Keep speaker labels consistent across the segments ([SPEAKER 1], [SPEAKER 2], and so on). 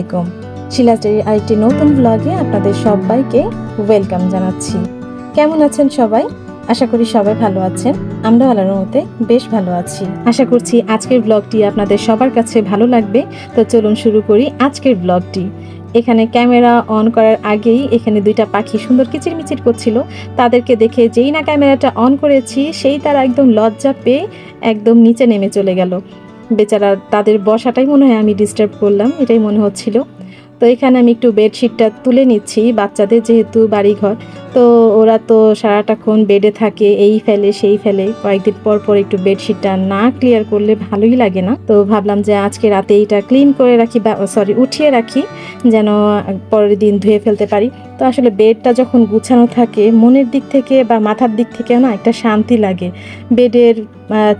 [SPEAKER 1] আলাইকুম। শিলাস ডায়েরির আরেকটি নতুন ব্লগে আপনাদের সবাইকে ওয়েলকাম জানাচ্ছি। কেমন আছেন সবাই? আশা করি সবাই ভালো আছেন। আমরা আল্লাহর রহমতে বেশ ভালো আছি। আশা করছি আজকের ব্লগটি আপনাদের সবার কাছে ভালো লাগবে। তো চলুন শুরু করি আজকের ব্লগটি। এখানে ক্যামেরা অন করার আগেই এখানে দুইটা পাখি সুন্দর কিচিরমিচির করছিল। তাদেরকে দেখে যেই না ক্যামেরাটা অন করেছি সেই তারা একদম লজ্জা পেয়ে একদম নিচে নেমে চলে গেল। বেচারা তাদের বসাটাই মনে হয় আমি ডিস্টার্ব করলাম, এটাই মনে হচ্ছিল। তো এখানে আমি একটু বেডশিটটা তুলে নিচ্ছি, বাচ্চাদের যেহেতু বাড়িঘর, তো ওরা তো সারাটাক্ষণ বেডে থাকে, এই ফেলে সেই ফেলে। কয়েকদিন পর পর একটু বেডশিটটা না ক্লিয়ার করলে ভালোই লাগে না। তো ভাবলাম যে আজকে রাতে এইটা ক্লিন করে রাখি, বা উঠিয়ে রাখি, যেন পরের দিন ধুয়ে ফেলতে পারি। তো আসলে বেডটা যখন গুছানো থাকে মনের দিক থেকে বা মাথার দিক থেকে না একটা শান্তি লাগে। বেডের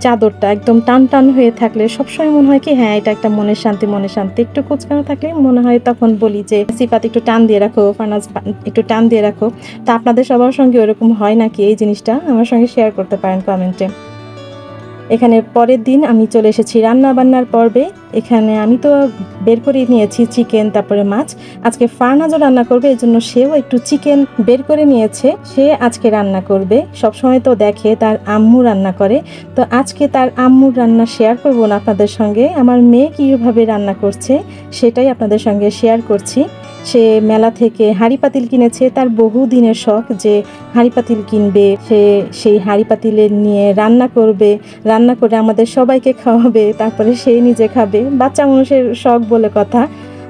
[SPEAKER 1] চাদরটা একদম টান টান হয়ে থাকলে সবসময় মনে হয় কি হ্যাঁ এটা একটা মনের শান্তি, মনের শান্তি। একটু কুচকানো থাকলে মনে হয়, তখন বলি যে সিফাত একটু টান দিয়ে রাখো, ফানাজ একটু টান দিয়ে রাখো। তা আপনাদের সবার সঙ্গে ওরকম হয় নাকি? এই জিনিসটা আমার সঙ্গে শেয়ার করতে পারেন কমেন্টে। এখানে পরের দিন আমি চলে এসেছি রান্না বান্নার পর্বে। এখানে আমি তো বের করে নিয়েছি চিকেন, তারপরে মাছ। আজকে ফারনাজও রান্না করবে, এই জন্য সেও একটু চিকেন বের করে নিয়েছে, সে আজকে রান্না করবে। সবসময় তো দেখে তার আম্মু রান্না করে, তো আজকে তার আম্মুর রান্না শেয়ার করবো না আপনাদের সঙ্গে। আমার মেয়ে কীভাবে রান্না করছে সেটাই আপনাদের সঙ্গে শেয়ার করছি। সে মেলা থেকে হাঁড়ি পাতিল কিনেছে, তার বহু দিনের শখ যে হাঁড়ি পাতিল কিনবে, সে সেই হাঁড়ি পাতিলের নিয়ে রান্না করবে, রান্না করে আমাদের সবাইকে খাওয়াবে, তারপরে সে নিজে খাবে। বাচ্চা মানুষের শখ বলে কথা,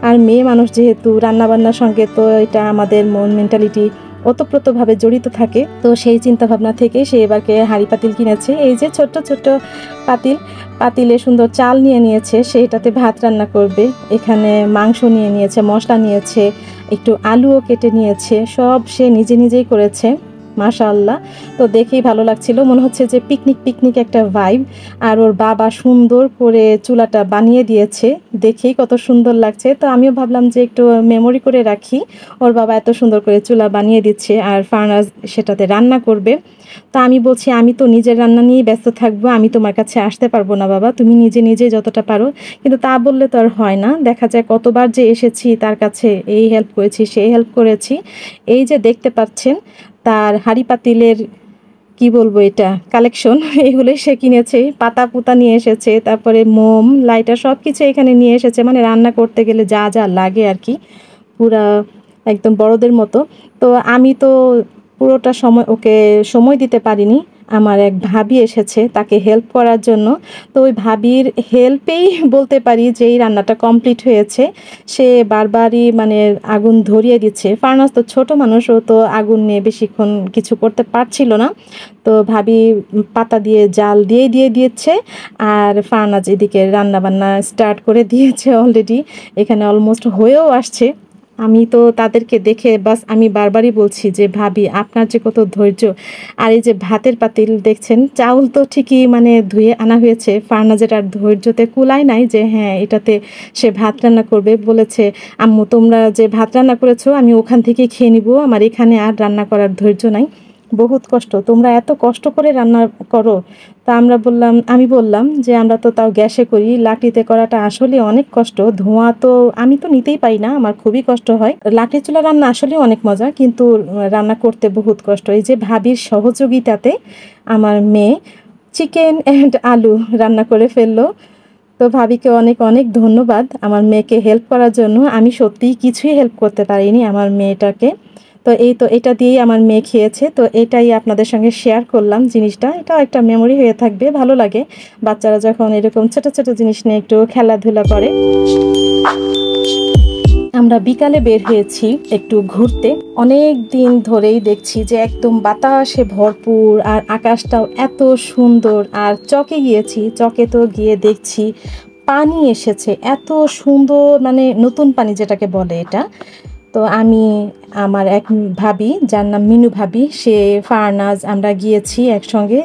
[SPEAKER 1] আর মেয়ে মানুষ যেহেতু রান্নাবান্নার সঙ্গে তো এটা আমাদের মন মেন্টালিটি ওতপ্রোতভাবে জড়িত থাকে। তো সেই চিন্তা ভাবনা থেকে সে এবারকে হাঁড়ি পাতিল কিনেছে। এই যে ছোট্ট ছোট্ট পাতিলে সুন্দর চাল নিয়ে নিয়েছে, সেটাতে ভাত রান্না করবে। এখানে মাংস নিয়ে নিয়েছে, মশলা নিয়েছে, একটু আলুও কেটে নিয়েছে, সব সে নিজে নিজেই করেছে। মাশাআল্লাহ, তো দেখেই ভালো লাগছিল, মনে হচ্ছে যে পিকনিক একটা ভাইব। আর ওর বাবা সুন্দর করে চুলাটা বানিয়ে দিয়েছে, দেখেই কত সুন্দর লাগছে। তো আমিও ভাবলাম যে একটু মেমোরি করে রাখি, ওর বাবা এত সুন্দর করে চুলা বানিয়ে দিচ্ছে আর ফারনাজ সেটাতে রান্না করবে। তা আমি বলছি আমি তো নিজের রান্না নিয়েই ব্যস্ত থাকবো, আমি তোমার কাছে আসতে পারবো না বাবা, তুমি নিজে যতটা পারো। কিন্তু তা বললে তো আর হয় না, দেখা যায় কতবার যে এসেছি তার কাছে, এই হেল্প করেছি সেই হেল্প করেছি। এই যে দেখতে পাচ্ছেন তার হাঁড়ি পাতিলের কি বলবো এটা কালেকশন, এগুলোই সে কিনেছে। পাতা পুতা নিয়ে এসেছে, তারপরে মোম, লাইটার সব কিছু এখানে নিয়ে এসেছে, মানে রান্না করতে গেলে যা যা লাগে আর কি, পুরা একদম বড়দের মতো। তো আমি তো পুরোটা সময় ওকে সময় দিতে পারিনি। আমার এক ভাবি এসেছে তাকে হেল্প করার জন্য, তো ওই ভাবির হেল্পেই বলতে পারি যে এই রান্নাটা কমপ্লিট হয়েছে। সে বারবারই মানে আগুন ধরিয়ে দিচ্ছে। ফারনাজ তো ছোট মানুষ, ও তো আগুন নিয়ে বেশিক্ষণ কিছু করতে পারছিল না। তো ভাবি পাতা দিয়ে জাল দিয়ে দিয়েছে, আর ফারনাজ এদিকে রান্নাবান্না স্টার্ট করে দিয়েছে অলরেডি। এখানে অলমোস্ট হয়েও আসছে। আমি তো তাদেরকে দেখে বাস আমি বারবারই বলছি যে ভাবি আপনার যে কত ধৈর্য। আর এই যে ভাতের পাতিল দেখছেন, চাউল তো ঠিকই মানে ধুয়ে আনা হয়েছে, ফারনাজের আর ধৈর্যতে কুলায় নাই যে হ্যাঁ এটাতে সে ভাত রান্না করবে। বলেছে আম্মু তোমরা যে ভাত রান্না করেছো আমি ওখান থেকেই খেয়ে নিব, আমার এখানে আর রান্না করার ধৈর্য নাই, বহুত কষ্ট, তোমরা এত কষ্ট করে রান্না করো। তা আমি বললাম যে আমরা তো তাও গ্যাসে করি, লাকড়িতে করাটা আসলে অনেক কষ্ট, ধোঁয়া তো আমি তো নিতেই পারি না, আমার খুবই কষ্ট হয়। লাকড়ি চুলা রান্না আসলে অনেক মজা, কিন্তু রান্না করতে বহুত কষ্ট। এই যে ভাবির সহযোগিতাতে আমার মেয়ে চিকেন অ্যান্ড আলু রান্না করে ফেললো। তো ভাবিকে অনেক অনেক ধন্যবাদ আমার মেয়েকে হেল্প করার জন্য। আমি সত্যিই কিছুই হেল্প করতে পারিনি আমার মেয়েটাকে। তো এটা দিয়েই আমার মেয়ে খেয়েছে। তো এটাই আপনাদের সঙ্গে শেয়ার করলাম জিনিসটা, এটাও একটা মেমোরি হয়ে থাকবে, ভালো লাগে বাচ্চারা যখন এরকম ছোট ছোট জিনিস নিয়ে একটু খেলাধুলা করে। আমরা বিকালে বের হয়েছি একটু ঘুরতে। অনেক দিন ধরেই দেখছি যে একদম বাতাসে ভরপুর, আর আকাশটাও এত সুন্দর। আর চকে গিয়েছি, চকে তো গিয়ে দেখছি পানি এসেছে এত সুন্দর, মানে নতুন পানি যেটাকে বলে এটা। তো আমি আমার এক ভাবি যার নাম মিনু ভাবি, সে ফারনাজ আমরা গিয়েছি একসঙ্গে।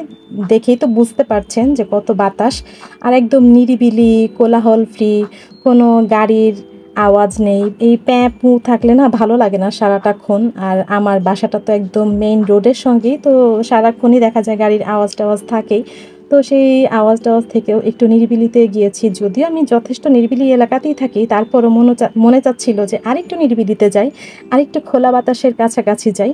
[SPEAKER 1] দেখেই তো বুঝতে পারছেন যে কত বাতাস, আর একদম নিরিবিলি, কোলাহল ফ্রি, কোনো গাড়ির আওয়াজ নেই। এই প্যাঁ পু থাকলে না ভালো লাগে না সারাটাক্ষণ। আর আমার বাসাটা তো একদম মেইন রোডের সঙ্গেই, তো সারাক্ষণই দেখা যায় গাড়ির আওয়াজ টাওয়াজ থাকেই। তো সেই আওয়াজ টাওয়াজ থেকেও একটু নিরিবিলিতে গিয়েছি। যদিও আমি যথেষ্ট নিরিবিলি এলাকাতেই থাকি, তারপরও মনে চাচ্ছিল যে আরেকটু নিরিবিলিতে যাই, আরেকটু খোলা বাতাসের কাছাকাছি যাই।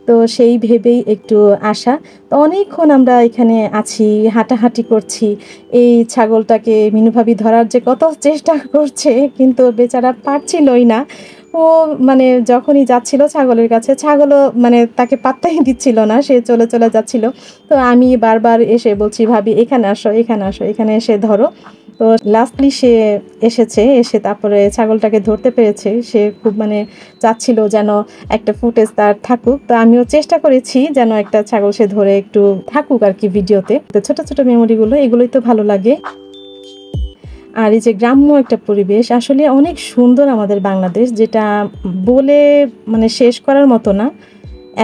[SPEAKER 1] তো সেই ভেবেই একটু আসা। তো অনেকক্ষণ আমরা এখানে আছি, হাঁটাহাঁটি করছি। এই ছাগলটাকে মিনু ভাবি ধরার যে কত চেষ্টা করছে, কিন্তু বেচারা পারছিলই না। ও মানে যখনই যাচ্ছিল ছাগলের কাছে, ছাগলও মানে তাকে পাত্তাই দিচ্ছিল না, সে চলে চলে যাচ্ছিল। তো আমি বারবার এসে বলছি, ভাবি এখানে আসো, এখানে আসো, এখানে এসে ধরো। তো লাস্টলি সে এসেছে, এসে তারপরে ছাগলটাকে ধরতে পেরেছে। সে খুব মানে চাচ্ছিল যেন একটা ফুটেজ তার থাকুক। তো আমিও চেষ্টা করেছি যেন একটা ছাগল সে ধরে একটু থাকুক আর কি ভিডিওতে। তো ছোট ছোট মেমোরিগুলো, এগুলোই তো ভালো লাগে। আর এই যে গ্রাম্য একটা পরিবেশ, আসলে অনেক সুন্দর আমাদের বাংলাদেশ, যেটা বলে মানে শেষ করার মতো না।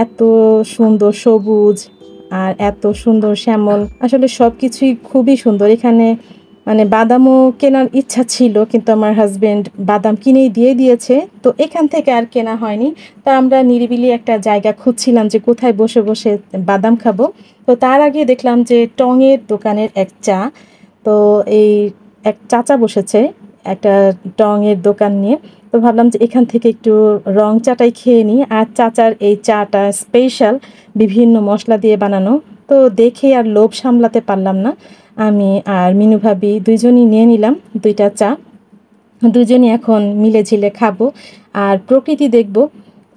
[SPEAKER 1] এত সুন্দর সবুজ আর এত সুন্দর শ্যামল, আসলে সব কিছুই খুবই সুন্দর এখানে। মানে বাদামও কেনার ইচ্ছা ছিল, কিন্তু আমার হাজবেন্ড বাদাম কিনেই দিয়েছে। তো এখান থেকে আর কেনা হয়নি। তা আমরা নিরিবিলি একটা জায়গা খুঁজছিলাম যে কোথায় বসে বসে বাদাম খাবো। তো তার আগে দেখলাম যে টঙের দোকানের এক চা। তো এই এক চাচা বসেছে একটা টঙের দোকান নিয়ে। তো ভাবলাম যে এখান থেকে একটু রং চাটাই খেয়ে নিই। আর চাচার এই চাটা স্পেশাল, বিভিন্ন মশলা দিয়ে বানানো। তো দেখে আর লোভ সামলাতে পারলাম না, আমি আর মিনু ভাবি দুইজনই নিয়ে নিলাম 2টা চা। দুজনই এখন মিলে ঝিলে খাবো আর প্রকৃতি দেখব।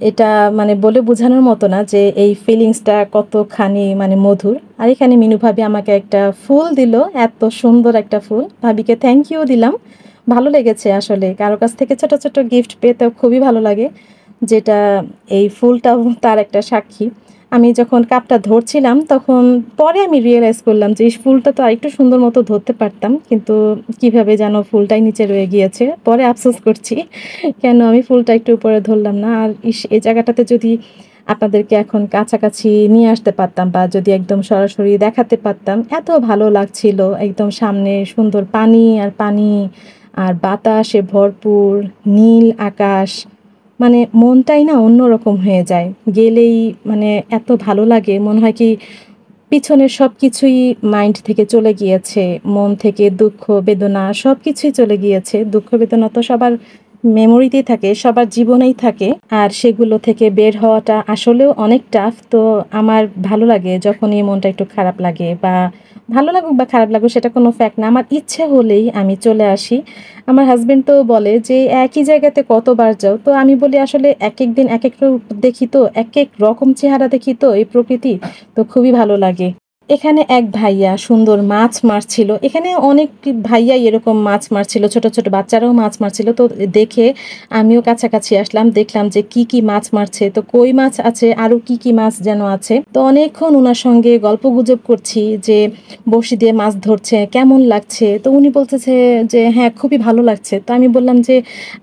[SPEAKER 1] এটা মানে বলে বোঝানোর মতো না যে এই ফিলিংসটা কতখানি মানে মধুর। আর এখানে মিনু ভাবি আমাকে একটা ফুল দিল, এত সুন্দর একটা ফুল। ভাবিকে থ্যাংক ইউ দিলাম, ভালো লেগেছে। আসলে কারো কাছ থেকে ছোট ছোট গিফট পেতেও খুবই ভালো লাগে, যেটা এই ফুলটাও তার একটা সাক্ষী। আমি যখন কাপটা ধরছিলাম তখন পরে আমি রিয়েলাইজ করলাম যে এই ফুলটা তো আরেকটু সুন্দর মতো ধরতে পারতাম, কিন্তু কিভাবে যেন ফুলটাই নিচে রয়ে গিয়েছে। পরে আফসোস করছি কেন আমি ফুলটা একটু উপরে ধরলাম না। আর এই জায়গাটাতে যদি আপনাদেরকে এখন কাছাকাছি নিয়ে আসতে পারতাম, বা যদি একদম সরাসরি দেখাতে পারতাম, এত ভালো লাগছিল। একদম সামনে সুন্দর পানি আর পানি, আর বাতাসে ভরপুর, নীল আকাশ, মানে মনটাই না অন্যরকম হয়ে যায় গেলেই। মানে এত ভালো লাগে, মনে হয় কি পিছনের সব কিছুই মাইন্ড থেকে চলে গিয়েছে, মন থেকে দুঃখ বেদনা সব কিছুই চলে গিয়েছে। দুঃখ বেদনা তো সবার মেমোরিতেই থাকে, সবার জীবনেই থাকে। আর সেগুলো থেকে বের হওয়াটা আসলেও অনেক টাফ। তো আমার ভালো লাগে যখনই মনটা একটু খারাপ লাগে, বা ভালো লাগুক বা খারাপ লাগুক সেটা কোনো ফ্যাক্ট না, আমার ইচ্ছে হলেই আমি চলে আসি। আমার হাজবেন্ড তো বলে যে একই জায়গাতে কতবার যাও। তো আমি বলি আসলে এক এক দিন এক এক রূপ দেখি, তো এক এক রকম চেহারা দেখি তো এই প্রকৃতি, তো খুবই ভালো লাগে। এখানে এক ভাইয়া সুন্দর মাছ মারছিল। এখানে অনেক ভাইয়াই এরকম মাছ মারছিল, ছোট ছোট বাচ্চারাও মাছ মারছিল। তো দেখে আমিও কাছাকাছি আসলাম, দেখলাম যে কি কি মাছ মারছে। তো কই মাছ আছে, আরও কি কি মাছ যেন আছে। তো অনেকক্ষণ ওনার সঙ্গে গল্প গুজব করছি যে বড়শি দিয়ে মাছ ধরছে, কেমন লাগছে। তো উনি বলতেছে যে হ্যাঁ খুবই ভালো লাগছে। তো আমি বললাম যে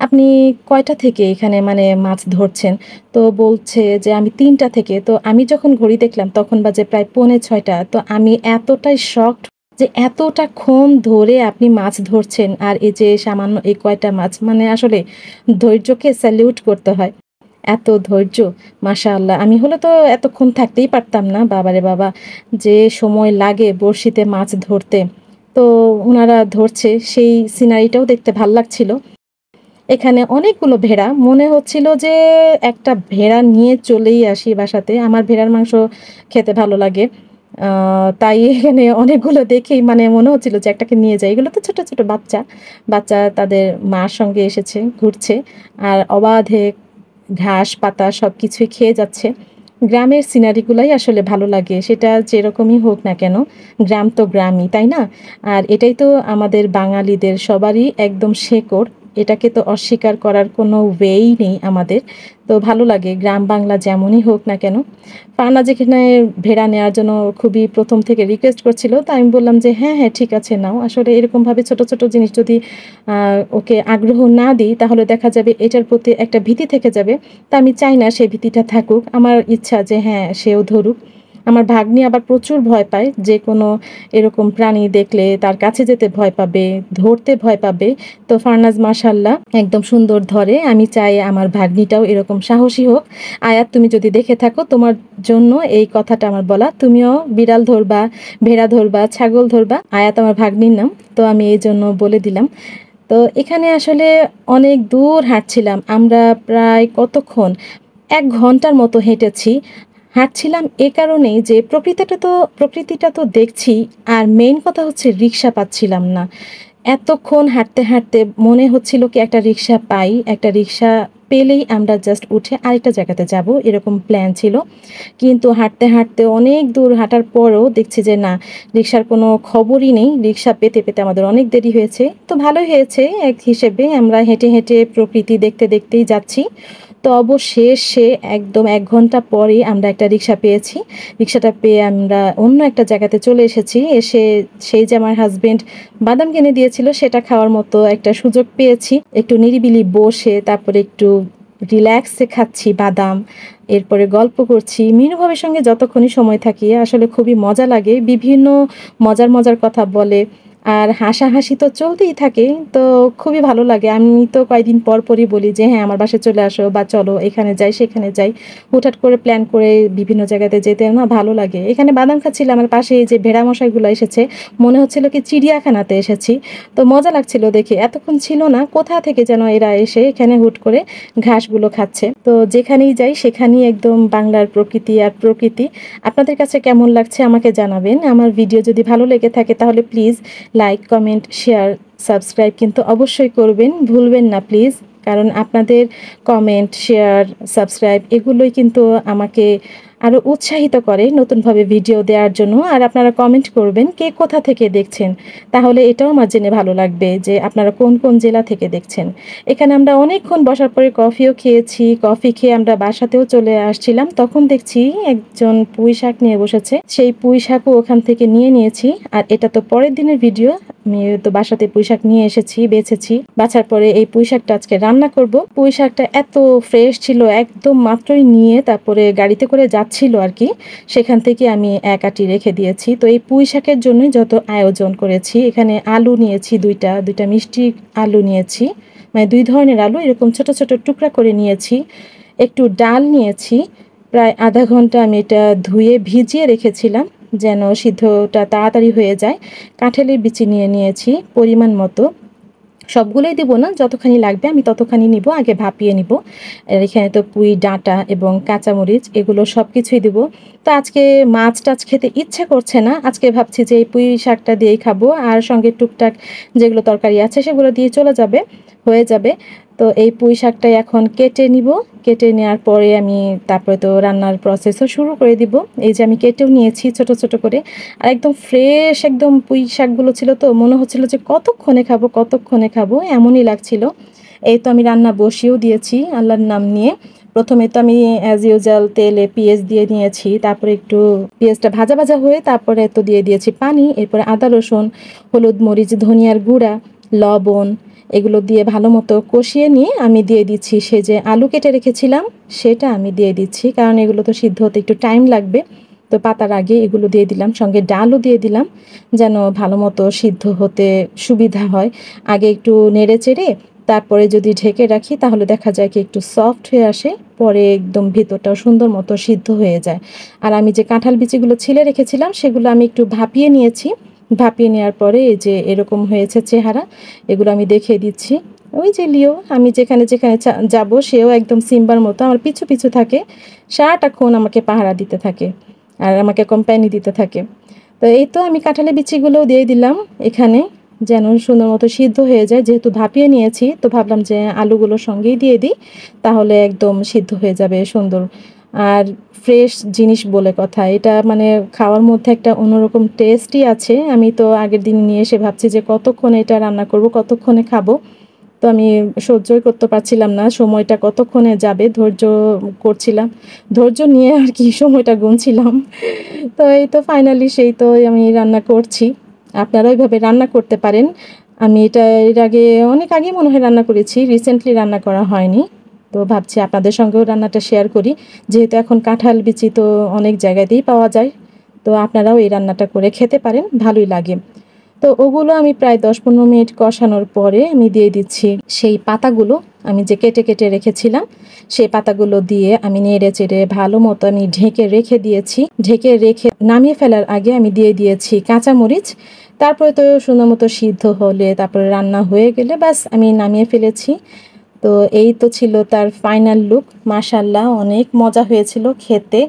[SPEAKER 1] আপনি কয়টা থেকে এখানে মানে মাছ ধরছেন? তো বলছে যে আমি 3টা থেকে। তো আমি যখন ঘড়ি দেখলাম তখন বাজে প্রায় 5:45। তো আমি এতটাই শকড যে এতটাক্ষণ ধরে আপনি মাছ ধরছেন, আর এই যে সামান্য এই কয়টা মাছ, মানে আসলে ধৈর্যকে স্যালিউট করতে হয়। এত ধৈর্য, মাশাআল্লাহ। আমি হলে তো এতক্ষণ থাকতেই পারতাম না, বাবারে বাবা, যে সময় লাগে বড়শিতে মাছ ধরতে। তো ওনারা ধরছে, সেই সিনারিটাও দেখতে ভাল লাগছিল। এখানে অনেকগুলো ভেড়া, মনে হচ্ছিল যে একটা ভেড়া নিয়ে চলেই আসি বাসাতে। আমার ভেড়ার মাংস খেতে ভালো লাগে, তাই এখানে অনেকগুলো দেখেই মানে মনে হচ্ছিল যে একটাকে নিয়ে যাই। এগুলো তো ছোট ছোট বাচ্চা, বাচ্চা তাদের মার সঙ্গে এসেছে, ঘুরছে আর অবাধে ঘাস পাতা সব কিছুই খেয়ে যাচ্ছে। গ্রামের সিনারিগুলাই আসলে ভালো লাগে, সেটা যেরকমই হোক না কেন, গ্রাম তো গ্রামই, তাই না? আর এটাই তো আমাদের বাঙালিদের সবারই একদম শেকড়, এটাকে তো অস্বীকার করার কোনো ওয়েই নেই আমাদের। তো ভালো লাগে গ্রাম বাংলা যেমনই হোক না কেন। ফারনা যেখানে ভেড়া নেওয়ার জন্য খুবই প্রথম থেকে রিকোয়েস্ট করছিল, তো আমি বললাম যে হ্যাঁ হ্যাঁ ঠিক আছে নাও। আসলে এরকমভাবে ছোট ছোট জিনিস যদি ওকে আগ্রহ না দিই, তাহলে দেখা যাবে এটার প্রতি একটা ভীতি থেকে যাবে। তা আমি চাই না সেই ভীতিটা থাকুক, আমার ইচ্ছা যে হ্যাঁ সেও ধরুক। আমার ভাগ্নি আবার প্রচুর ভয় পায়, যে কোনো এরকম প্রাণী দেখলে তার কাছে যেতে ভয় পাবে, ধরতে ভয় পাবে। তো ফারনাজ মাশাআল্লাহ একদম সুন্দর ধরে। আমি চাই আমার ভাগ্নিটাও এরকম সাহসী হোক। আয়াত, তুমি যদি দেখে থাকো, তোমার জন্য এই কথাটা আমার বলা। তুমিও বিড়াল ধরবা, ভেড়া ধরবা, ছাগল ধরবা। আয়াত আমার ভাগ্নির নাম, তো আমি এই জন্য বলে দিলাম। তো এখানে আসলে অনেক দূর হাঁটছিলাম আমরা, প্রায় কতক্ষণ, 1 ঘন্টার মতো হেঁটেছি। হাঁটছিলাম এ কারণেই যে প্রকৃতিটা তো দেখছি, আর মেইন কথা হচ্ছে রিক্সা পাচ্ছিলাম না। এতক্ষণ হাঁটতে হাঁটতে মনে হচ্ছিল কি একটা রিক্সা পাই, একটা রিক্সা পেলেই আমরা জাস্ট উঠে আরেকটা জায়গাতে যাব, এরকম প্ল্যান ছিল। কিন্তু হাঁটতে হাঁটতে অনেক দূর হাঁটার পরও দেখছি যে না, রিক্সার কোনো খবরই নেই। রিক্সা পেতে পেতে আমাদের অনেক দেরি হয়েছে। তো ভালোই হয়েছে এক হিসেবে, আমরা হেঁটে হেঁটে প্রকৃতি দেখতে দেখতেই যাচ্ছি। তো অবশেষে একদম 1 ঘন্টা পরেই আমরা একটা রিক্সা পেয়েছি। রিক্সাটা পেয়ে আমরা অন্য একটা জায়গাতে চলে এসেছি। এসে সেই যে আমার হাজবেন্ড বাদাম কিনে দিয়েছিল, সেটা খাওয়ার মতো একটা সুযোগ পেয়েছি। একটু নিরিবিলি বসে তারপরে একটু রিল্যাক্সে খাচ্ছি বাদাম, এরপরে গল্প করছি। মিনু ভাবির সঙ্গে যতক্ষণই সময় থাকি আসলে খুবই মজা লাগে। বিভিন্ন মজার মজার কথা বলে, আর হাসাহাসি তো চলতেই থাকে। তো খুবই ভালো লাগে। আমি তো কয়েকদিন পর পরই বলি যে হ্যাঁ, আমার বাসায় চলে আসো, বা চলো এখানে যাই সেখানে যাই। হুটহাট করে প্ল্যান করে বিভিন্ন জায়গাতে যেতে না ভালো লাগে। এখানে বাদাম খাচ্ছিলাম, আমার পাশে এই যে ভেড়া মশাইগুলো এসেছে, মনে হচ্ছিল কি চিড়িয়াখানাতে এসেছি। তো মজা লাগছিল দেখে। এতক্ষণ ছিল না, কোথা থেকে যেন এরা এসে এখানে হুট করে ঘাসগুলো খাচ্ছে। তো যেখানেই যাই সেখানেই একদম বাংলার প্রকৃতি আর প্রকৃতি। আপনাদের কাছে কেমন লাগছে আমাকে জানাবেন। আমার ভিডিও যদি ভালো লেগে থাকে তাহলে please like, comment, share, subscribe কিন্তু অবশ্যই করবেন, ভুলবেন না প্লিজ। কারণ আপনাদের কমেন্ট, শেয়ার, সাবস্ক্রাইব এগুলোই কিন্তু আমাকে আরও উৎসাহিত করে নতুনভাবে ভিডিও দেওয়ার জন্য। আর আপনারা কমেন্ট করবেন কে কোথা থেকে দেখছেন, তাহলে এটাও আমার জেনে ভালো লাগবে যে আপনারা কোন কোন জেলা থেকে দেখছেন। এখানে আমরা অনেকক্ষণ বসার পরে কফিও খেয়েছি। কফি খেয়ে আমরা বাসাতেও চলে আসছিলাম, তখন দেখছি একজন পুঁই শাক নিয়ে বসেছে। সেই পুঁই শাকও ওখান থেকে নিয়ে নিয়েছি। আর এটা তো পরের দিনের ভিডিও। আমি তো বাসাতে পুঁই শাক নিয়ে এসেছি, বেছেছি। বাছার পরে এই পুঁই শাকটা আজকে রান্না করব। পুঁই শাকটা এত ফ্রেশ ছিল, একদম মাত্রই নিয়ে তারপরে গাড়িতে করে যাচ্ছিল আর কি, সেখান থেকে আমি এক আটি রেখে দিয়েছি। তো এই পুঁই শাকের জন্যই যত আয়োজন করেছি। এখানে আলু নিয়েছি দুইটা মিষ্টি আলু নিয়েছি, মানে 2 ধরনের আলু এরকম ছোট ছোট টুকরা করে নিয়েছি। একটু ডাল নিয়েছি, প্রায় আধা ঘন্টা আমি এটা ধুয়ে ভিজিয়ে রেখেছিলাম যেন সিদ্ধটা তাড়াতাড়ি হয়ে যায়। কাঁঠালের বিচি নিয়ে নিয়েছি পরিমাণ মতো, সবগুলোই দিব না, যতখানি লাগবে আমি ততখানি নিব, আগে ভাপিয়ে নিব। আর এখানে তো পুঁই ডাঁটা এবং কাঁচামরিচ এগুলো সব কিছুই দিব। তো আজকে মাছ টাছ খেতে ইচ্ছে করছে না, আজকে ভাবছি যে এই পুঁই শাকটা দিয়েই খাবো, আর সঙ্গে টুকটাক যেগুলো তরকারি আছে সেগুলো দিয়ে চলে যাবে, হয়ে যাবে। তো এই পুঁই শাকটাই এখন কেটে নিব। কেটে নেওয়ার পরে আমি তারপরে তো রান্নার প্রসেসও শুরু করে দিব। এই যে আমি কেটেও নিয়েছি ছোট ছোট করে। আর একদম ফ্রেশ একদম পুঁই শাকগুলো ছিল, তো মনে হচ্ছিল যে কতক্ষণে খাবো এমনই লাগছিল। এই তো আমি রান্না বসিয়েও দিয়েছি আল্লাহর নাম নিয়ে। প্রথমে তো আমি অ্যাজ ইউজুয়াল তেলে পেঁয়াজ দিয়ে নিয়েছি, তারপরে একটু পেঁয়াজটা ভাজা ভাজা হয়ে তারপরে তো দিয়ে দিয়েছি পানি, এরপরে আদা রসুন, হলুদ মরিচ ধনিয়ার গুঁড়া, লবণ এগুলো দিয়ে ভালো মতো কষিয়ে নিয়ে আমি দিয়ে দিচ্ছি সে যে আলু কেটে রেখেছিলাম, সেটা আমি দিয়ে দিচ্ছি, কারণ এগুলো তো সিদ্ধ হতে একটু টাইম লাগবে। তো পাতার আগে এগুলো দিয়ে দিলাম, সঙ্গে ডালও দিয়ে দিলাম যেন ভালো মতো সিদ্ধ হতে সুবিধা হয়। আগে একটু নেড়ে চেড়ে তারপরে যদি ঢেকে রাখি তাহলে দেখা যায় কি একটু সফট হয়ে আসে, পরে একদম ভিতরটাও সুন্দর মতো সিদ্ধ হয়ে যায়। আর আমি যে কাঁঠাল বিচিগুলো ছিলে রেখেছিলাম সেগুলো আমি একটু ভাপিয়ে নিয়েছি। ভাপিয়ে নেওয়ার পরে এই যে এরকম হয়েছে চেহারা, এগুলো আমি দেখিয়ে দিচ্ছি। ওই যে লিও, আমি যেখানে যেখানে যাব সেও একদম সিম্বার মতো আমার পিছু পিছু থাকে, সারাটাক্ষণ আমাকে পাহারা দিতে থাকে আর আমাকে কোম্পানি দিতে থাকে। তো এই তো আমি কাঁঠালের বিচিগুলোও দিয়ে দিলাম এখানে যেন সুন্দর মতো সিদ্ধ হয়ে যায়। যেহেতু ভাপিয়ে নিয়েছি তো ভাবলাম যে আলুগুলোর সঙ্গেই দিয়ে দিই, তাহলে একদম সিদ্ধ হয়ে যাবে সুন্দর। আর ফ্রেশ জিনিস বলে কথা, এটা মানে খাওয়ার মধ্যে একটা অন্যরকম টেস্টই আছে। আমি তো আগের দিন নিয়ে এসে ভাবছি যে কতক্ষণে এটা রান্না করব, কতক্ষণে খাবো। তো আমি সহ্যই করতে পারছিলাম না, সময়টা কতক্ষণে যাবে ধৈর্য করছিলাম, ধৈর্য নিয়ে আর কি সময়টা গুনছিলাম। তো এই তো ফাইনালি সেই তো আমি রান্না করছি। আপনারা ওইভাবে রান্না করতে পারেন। আমি এটা এর আগে অনেক আগে মনে হয় রান্না করেছি, রিসেন্টলি রান্না করা হয়নি। তো ভাবছি আপনাদের সঙ্গেও রান্নাটা শেয়ার করি, যেহেতু এখন কাঁঠাল বিচি তো অনেক জায়গাতেই পাওয়া যায়। তো আপনারাও এই রান্নাটা করে খেতে পারেন, ভালোই লাগে। তো ওগুলো আমি প্রায় 10-15 মিনিট কষানোর পরে আমি দিয়ে দিচ্ছি সেই পাতাগুলো, আমি যে কেটে কেটে রেখেছিলাম সেই পাতাগুলো দিয়ে আমি নেড়ে চেড়ে ভালো মতো আমি ঢেকে রেখে দিয়েছি। ঢেকে রেখে নামিয়ে ফেলার আগে আমি দিয়ে দিয়েছি কাঁচামরিচ। তারপরে তো সুন্দর মতো সিদ্ধ হলে, তারপরে রান্না হয়ে গেলে ব্যাস আমি নামিয়ে ফেলেছি। তো এই তো ছিল তার ফাইনাল লুক। মাশাআল্লাহ, অনেক মজা হয়েছিল খেতে।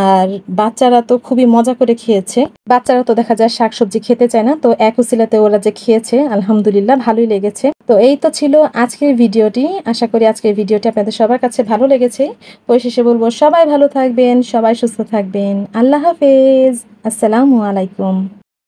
[SPEAKER 1] আর বাচ্চারা তো খুবই মজা করে খেয়েছে। বাচ্চারা তো দেখা যায় শাকসবজি খেতে চায় না, তো এক উসিলাতে ওরা যে খেয়েছে আলহামদুলিল্লাহ ভালোই লেগেছে। তো এই তো ছিল আজকের ভিডিওটি। আশা করি আজকের ভিডিওটি আপনাদের সবার কাছে ভালো লেগেছে। পরিশেষে বলবো সবাই ভালো থাকবেন, সবাই সুস্থ থাকবেন। আল্লাহ হাফেজ, আসসালামু আলাইকুম।